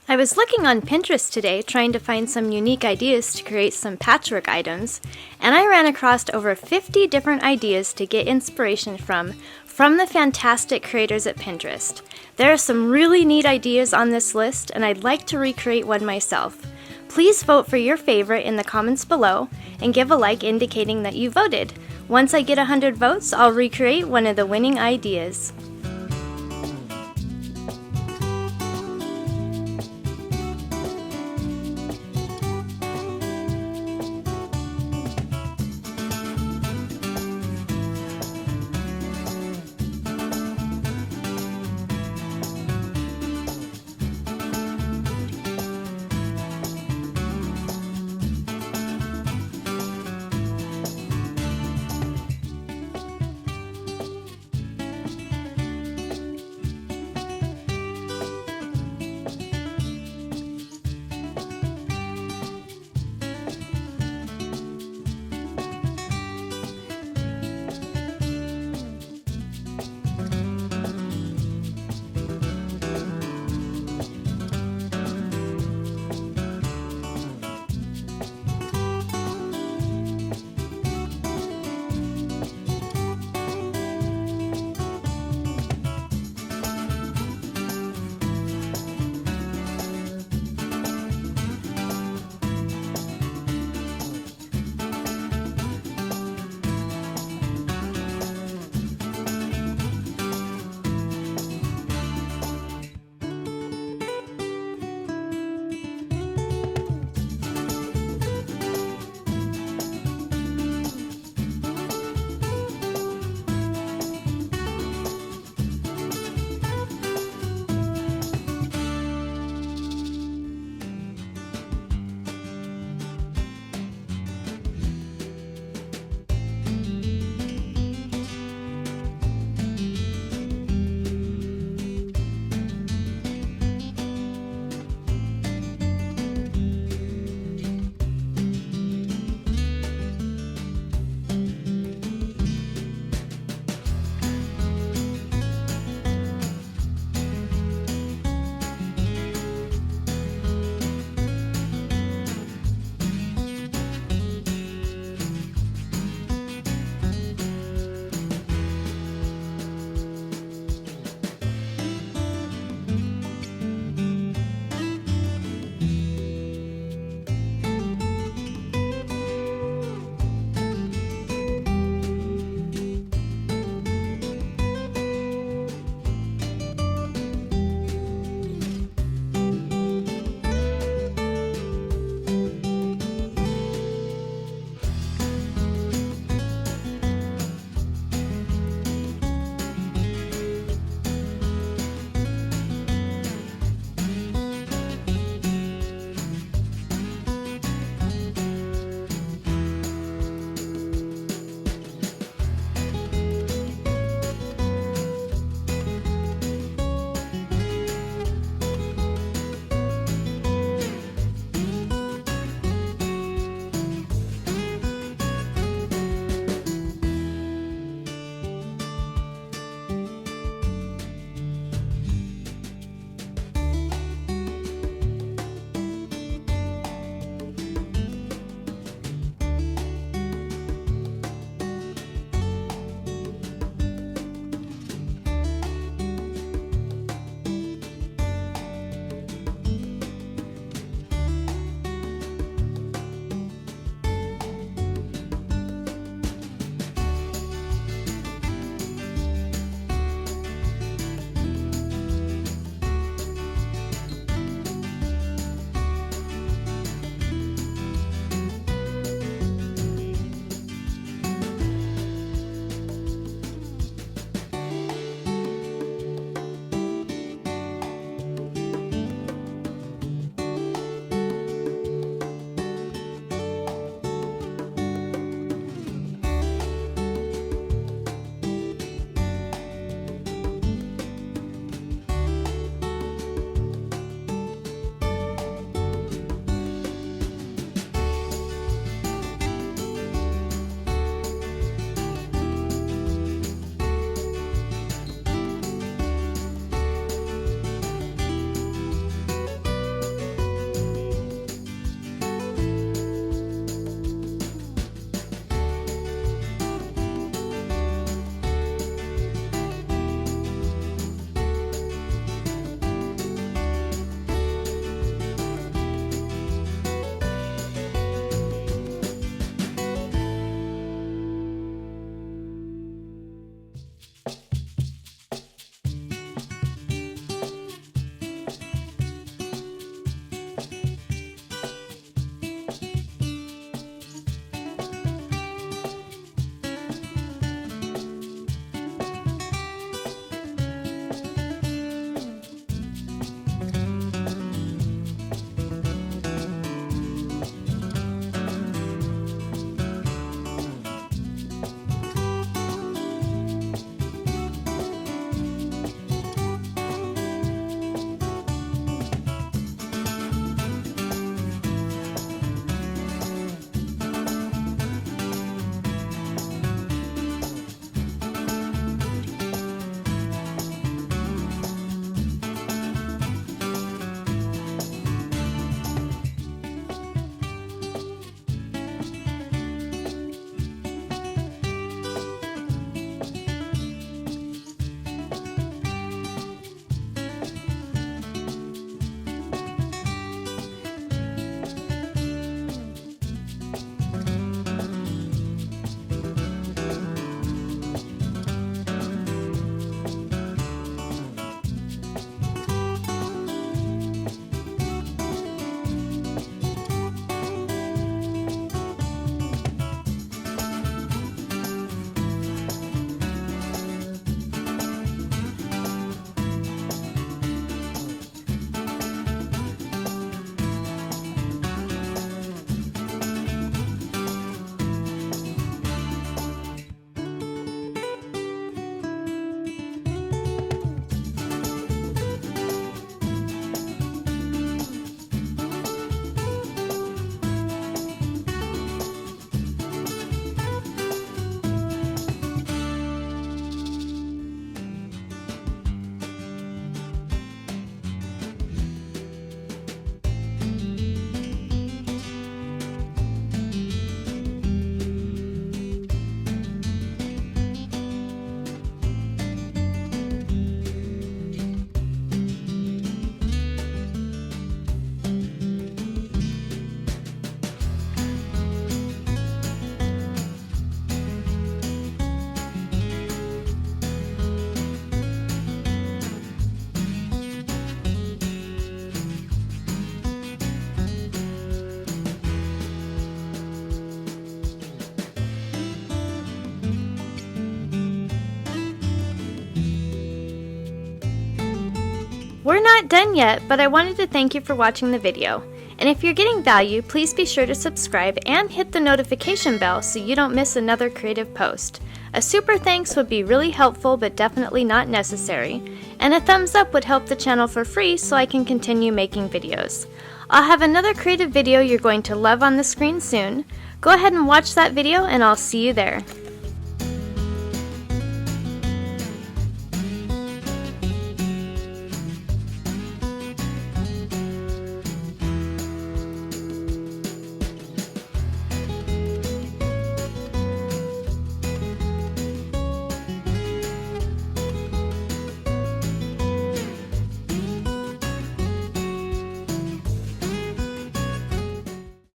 I was looking on Pinterest today trying to find some unique ideas to create some patchwork items, and I ran across over 50 different ideas to get inspiration from the fantastic creators at Pinterest. There are some really neat ideas on this list, and I'd like to recreate one myself. Please vote for your favorite in the comments below, and give a like indicating that you voted. Once I get 100 votes, I'll recreate one of the winning ideas. We're not done yet, but I wanted to thank you for watching the video. And if you're getting value, please be sure to subscribe and hit the notification bell so you don't miss another creative post. A super thanks would be really helpful but definitely not necessary. And a thumbs up would help the channel for free so I can continue making videos. I'll have another creative video you're going to love on the screen soon. Go ahead and watch that video and I'll see you there.